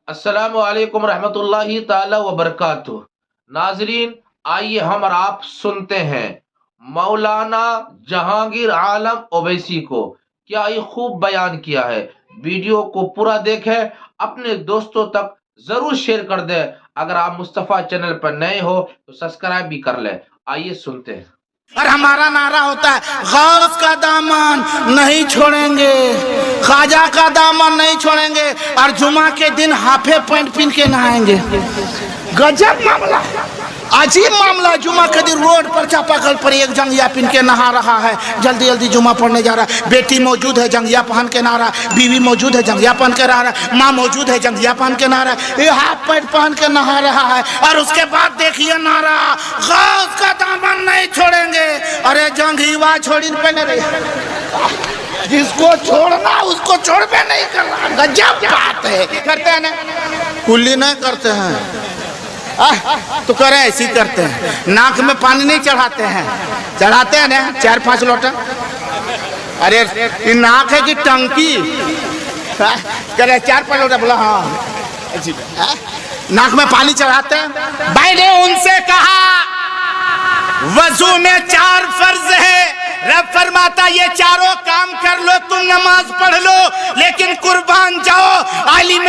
अस्सलामु अलैकुम रहमतुल्लाहि ताला व बरकातुहू। नाजरीन, आइए हम और आप सुनते हैं मौलाना जहांगीर आलम ओवैसी को। क्या ये खूब बयान किया है। वीडियो को पूरा देखें, अपने दोस्तों तक जरूर शेयर कर दें। अगर आप मुस्तफ़ा चैनल पर नए हो तो सब्सक्राइब भी कर लें। आइए सुनते हैं। और हमारा नारा होता है गौस का दामन नहीं छोड़ेंगे, ख्वाजा का दामन नहीं छोड़ेंगे, और जुमा के दिन हाफे पैंट पहन के नहाएंगे। गजब मामला, अजीब मामला। जुमा के दिन रोड पर चापाकल पर एक जंगिया पहन के नहा रहा है, जल्दी जल्दी जुमा पढ़ने जा रहा है। बेटी मौजूद है, जंगिया पहन के नहा रहा है। बीवी मौजूद है, जंगिया पहन के नहा रहा है। माँ मौजूद है, जंगिया पहन के नहा रहा है। ये हाफ पैंट पहन के नहा रहा है, और उसके बाद देखिए नारा गौस का दामन नहीं छोड़ेंगे। अरे जंघीवा छोड़ी पहने रहे, जिसको छोड़ना उसको छोड़ पे नहीं करना। गजब बात है। करते हैं ना, कुल्ली नहीं करते हैं तो करे ऐसी करते हैं। नाक में पानी नहीं चढ़ाते हैं, चढ़ाते हैं ना 4-5 लोटा। अरे ये नाक है कि टंकी? करे 4-5 लोटा बोला हाँ। नाक में पानी चढ़ाते हैं। मैंने उनसे कहा वजू में 4 फर्ज है, रब फरमाता ये चारों काम कर लो, तुम नमाज पढ़ लो, लेकिन कुर्बान जाओ आलिम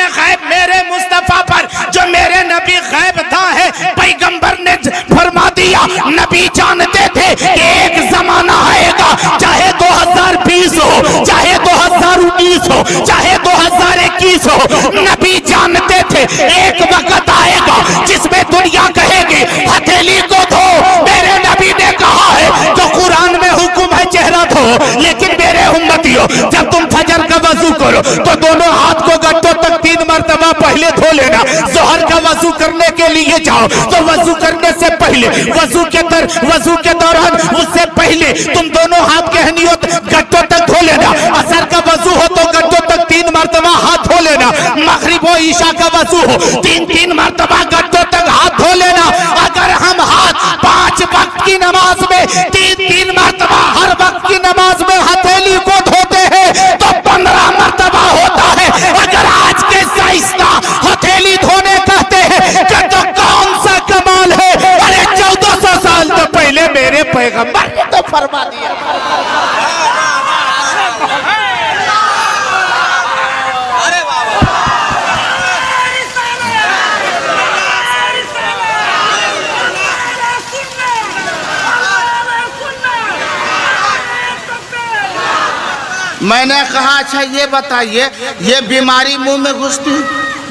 गैब मेरे मुस्तफा पर। जो मेरे नबी गैब था है, पैगंबर ने फरमा दिया, नबी जानते थे कि एक जमाना आएगा, चाहे 2020 हो, चाहे 2019 हो, चाहे 2021 हो, नबी जानते थे एक वक्त आएगा जिसमें दुनिया कहेगी हथेली को धो। मेरे नबी ने कहा है जो कुरान में हुक्म है चेहरा धो, लेकिन मेरे उम्मतियों जब तुम फजर का वजू करो तो दोनों हाथ को गट्टों तक 3 मरतबा पहले धो लेना। जोहर का वजू करने के लिए जाओ तो वजू करने से पहले, वजू के दौरान, उससे पहले तुम दोनों हाथ के हनियों गट्टों तक धो लेना। असर का वजू हो तो गट्टों तक 3 मरतबा हाथ धो लेना। मगरिब और ईशा का वजू हो 3-3 मरतबा गट्टों तक हाथ धो लेना। अगर हम हाथ 5 वक्त की नमाज में 3-3 मरतबा हर वक्त की नमाज में हथेली को धोते हैं तो 15 मरतबा होता है। अगर आज के साइंसदा हथेली धोने कहते हैं तो कौन सा कमाल है। अरे 1400 साल तो पहले मेरे पैगंबर ने तो फरमा दिया। मैंने कहा अच्छा ये बताइए, ये बीमारी मुंह में घुसती?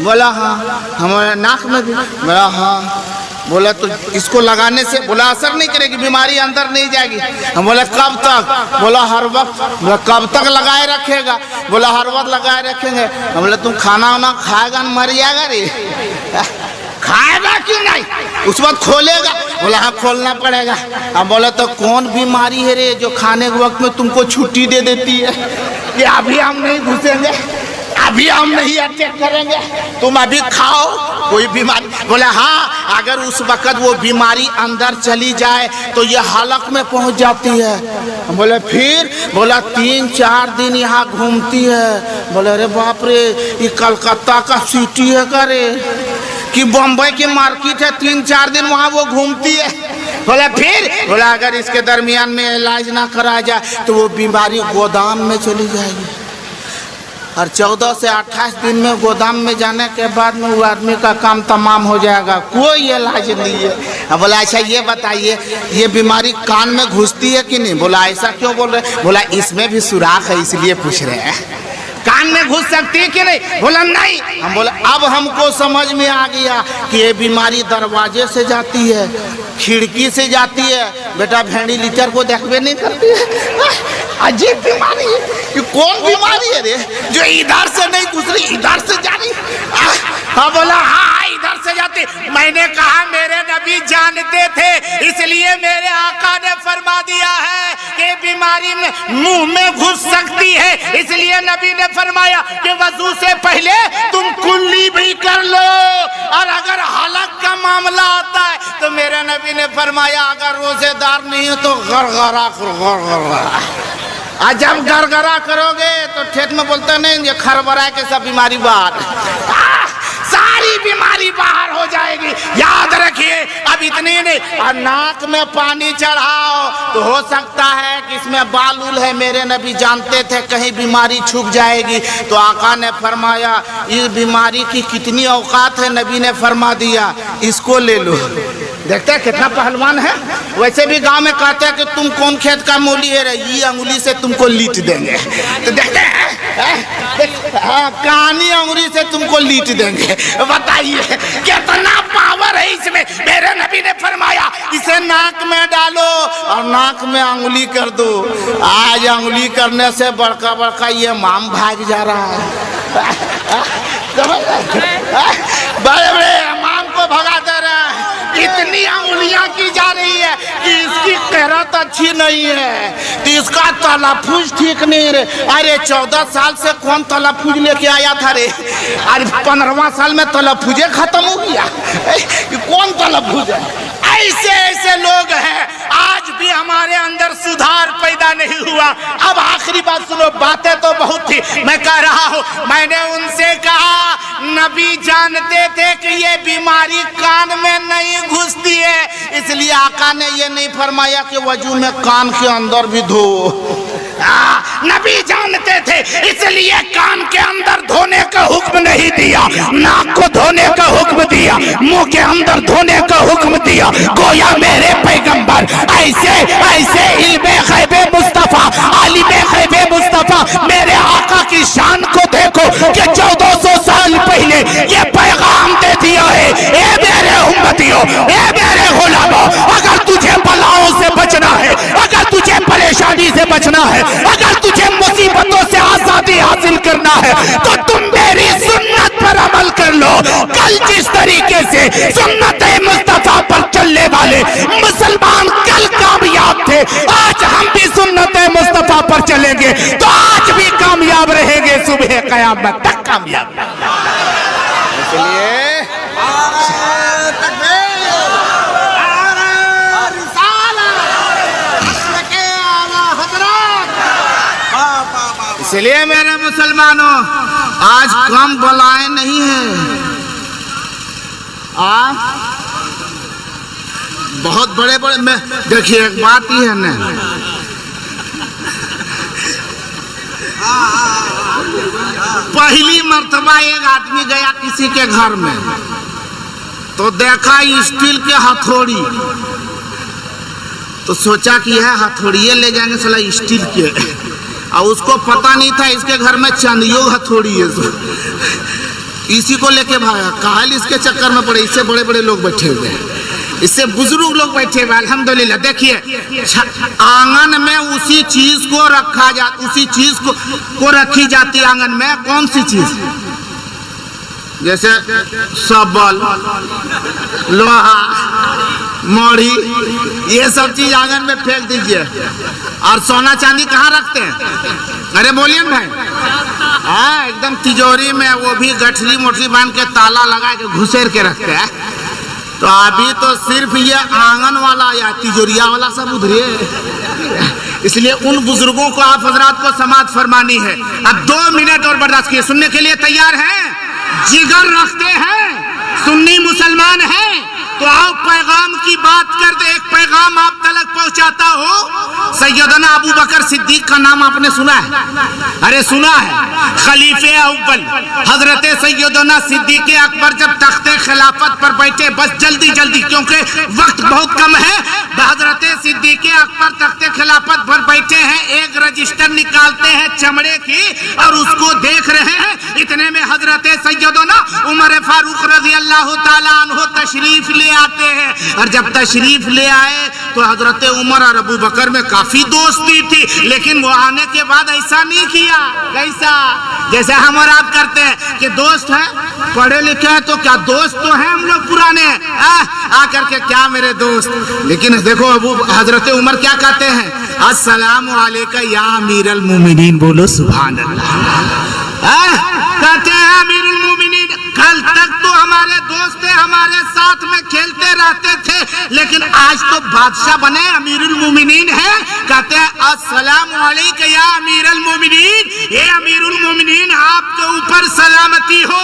बोला हाँ। हमारे नाक में भी? बोला हाँ। बोला तो इसको लगाने से? बोला असर नहीं करेगी, बीमारी अंदर नहीं जाएगी। हम बोले कब तक? बोला हर वक्त। बोला कब तक लगाए रखेगा? बोला हर वक्त लगाए रखेंगे। हम बोले तुम खाना वाना खाएगा मर जाएगा रे? खाएगा क्यों नहीं? उस वक्त खोलेगा? बोला हाँ खोलना पड़ेगा। हम बोले तो कौन बीमारी है रे जो खाने के वक्त में तुमको छुट्टी दे देती है कि अभी हम नहीं घुसेंगे, अभी हम नहीं अटैक करेंगे, तुम अभी खाओ, कोई बीमारी? बोला हाँ, अगर उस वक्त वो बीमारी अंदर चली जाए तो ये हलक में पहुंच जाती है। हम बोले फिर? बोला 3-4 दिन यहाँ घूमती है। बोले अरे बाप रे, ये कलकत्ता का सिटी है का रे कि बम्बई की मार्केट है, 3-4 दिन वहाँ वो घूमती है। बोला फिर? बोला अगर इसके दरमियान में इलाज ना कराया जाए तो वो बीमारी गोदाम में चली जाएगी, और 14 से 28 दिन में गोदाम में जाने के बाद में वो आदमी का काम तमाम हो जाएगा, कोई इलाज नहीं है। बोला अच्छा ये बताइए, ये बीमारी कान में घुसती है कि नहीं? बोला ऐसा क्यों बोल रहे? बोला इसमें भी सुराख है इसलिए पूछ रहे हैं, कान में घुस सकती है कि नहीं? बोला नहीं। हम बोला अब हमको समझ में आ गया कि ये बीमारी दरवाजे से जाती है, खिड़की से जाती है। बेटा भेड़ी लीटर को देखबे नहीं करती है। अजीब बीमारी है। ये कौन बीमारी है रे जो इधर से नहीं घुस रही, इधर से जा रही? हाँ बोला हाँ इधर से जाती। मैंने कहा मेरे नबी जानते थे, इसलिए मेरे आका ने फरमा दिया है कि बीमारी में मुंह में घुस सकती है, इसलिए नबी ने फरमाया कि वजू से पहले तुम कुल्ली भी कर लो। और अगर हलक का मामला आता है तो मेरे नबी ने फरमाया अगर रोजेदार नहीं है तो गरगरा। और जब गरगरा करोगे तो ठेठ में बोलते नहीं ये खरबरा के सब बीमारी बाहर, सारी बीमारी बाहर हो जाएगी। याद रखिए, अब इतनी नहीं, और नाक में पानी चढ़ाओ तो हो सकता है कि इसमें बालूल है। मेरे नबी जानते थे कहीं बीमारी छुप जाएगी, तो आका ने फरमाया इस बीमारी की कितनी औकात है, नबी ने फरमा दिया इसको ले लो। देखते हैं कितना पहलवान है। वैसे भी गांव में कहते हैं कि तुम कौन खेत का मूली है रे, ये अंगुली से तुमको लीट देंगे। तो देखते हैं कहानी अंगुली से तुमको लीट देंगे। बताइए कितना पावर है इसमें। मेरे नबी ने फरमाया इसे नाक में डालो और नाक में अंगुली कर दो। आज अंगुली करने से बड़का बड़का ये माम भाग जा रहा है। बड़े बड़े माम को भगा दे रहा है। इतनी अंगुलियां की जा रही है कि इसकी किरत अच्छी नहीं है, तो इसका तलफुज ठीक नहीं रे। अरे 14 साल से कौन तलफुज लेके आया था रे, अरे 15वां साल में तलफुजे खत्म हो गया। कौन तलफुज है? ऐसे ऐसे लोग हैं, आज भी हमारे अंदर सुधार पैदा नहीं हुआ। अब आखिरी बात सुनो, बातें तो बहुत थी, मैं कह रहा हूँ। मैंने उनसे कहा नबी जानते थे कि ये बीमारी कान में नहीं घुसती है, इसलिए आका ने ये नहीं फरमाया कि वजू में कान के अंदर भी धो। नबी जानते थे, इसलिए कान के अंदर धोने का हुक्म नहीं दिया, नाक को धोने का हुक्म दिया, मुंह के अंदर धोने का हुक्म दिया। गोया मेरे पैगंबर ऐसे ऐसे इल्मे गैबे मुस्तफा, आलिमे गैबे मुस्तफा, मेरे आका की शान को देखो कि 1400 साल पहले ये पैगाम दे दिया है। ए मेरे उम्मतियों, ए मेरे गुलामों, अगर तुझे बलाओं से बचना है, अगर तुझे परेशानी से बचना है, अगर तुझे मुसीबतों से आजादी हासिल करना है, तो तुम मेरी सुन्नत पर अमल कर लो। कल जिस तरीके से सुन्नत मुस्तफा पर चलने वाले मुसलमान कल कामयाब थे, आज हम भी सुन्नत मुस्तफा पर चलेंगे तो आज भी कामयाब रहेंगे, सुबह कयामत तक कामयाब। इसलिए इसलिए मेरे मुसलमानों, आज कम बलाएं नहीं है, बहुत बड़े बड़े में। देखिए एक बात ही है ना, पहली मर्तबा एक आदमी गया किसी के घर में, तो देखा स्टील के हथौड़ी, तो सोचा कि यह हथौड़िये ले जाएंगे साला स्टील के, और उसको पता नहीं था इसके घर में चांदियों हथौड़ी है। इसी को लेके भागा, काहल इसके चक्कर में पड़े। इससे बड़े बड़े लोग बैठे हुए हैं, इससे बुजुर्ग लोग बैठे हुए। अल्हम्दुलिल्लाह देखिए आंगन में उसी चीज को रखा जाता, उसी चीज को रखी जाती है आंगन में। कौन सी चीज? जैसे सबल, लोहा, मोड़ी, ये सब चीज आंगन में फेंक दीजिए। और सोना चांदी कहाँ रखते हैं? अरे बोलिए भाई। हाँ, एकदम तिजोरी में, वो भी गठरी मोटरी बांध के ताला लगा के घुसेर के रखते हैं। तो अभी तो सिर्फ ये आंगन वाला या तिजोरिया वाला सब उधरे। इसलिए उन बुजुर्गों को आप हजरात को समाअत फरमानी है। अब 2 मिनट और बर्दाश्त किए, सुनने के लिए तैयार हैं? जिगर रखते हैं, सुन्नी मुसलमान हैं, तो आओ पैगाम की बात कर दे। एक पैगाम आप तक पहुंचाता हो। सैयदना अबू बकर सिद्दीक का नाम आपने सुना है? अरे सुना है। खलीफे अव्वल हजरत सैयदना सिद्दीक अकबर जब तख्ते खिलाफत पर बैठे, बस जल्दी जल्दी क्योंकि वक्त बहुत कम है, हजरत सिद्दीक अकबर तख्ते खिलाफत पर बैठे हैं, एक रजिस्टर निकालते हैं चमड़े की और उसको देख रहे हैं। इतने में हजरत सैयदना उमर फारूक रजी अल्लाह ताला अन्हु तशरीफ ले आते हैं। और जब तशरीफ ले आए तो हजरत उमर और अबू बकर में काफी दोस्ती थी, लेकिन वो आने के बाद ऐसा नहीं किया। कैसा? जैसे हम और आप करते हैं कि दोस्त हैं, पढ़े लिखे हैं तो क्या दोस्त तो हैं हम लोग पुराने, आकर के क्या मेरे दोस्त। लेकिन देखो अबू हजरत उमर क्या कहते हैं? अस्सलामु अलैका या अमीरुल मोमिनीन। बोलो सुभान अल्लाह। कहते हैं अमीरुल मोमिनीन, कल तक तो हमारे दोस्त थे, हमारे साथ में खेलते रहते थे, लेकिन आज तो बादशाह बने, अमीरुल मोमिनीन है। कहते हैं अस्सलाम वालेकुम या अमीरुल मोमिनीन, ये अमीरुल मोमिनीन आपके ऊपर सलामती हो।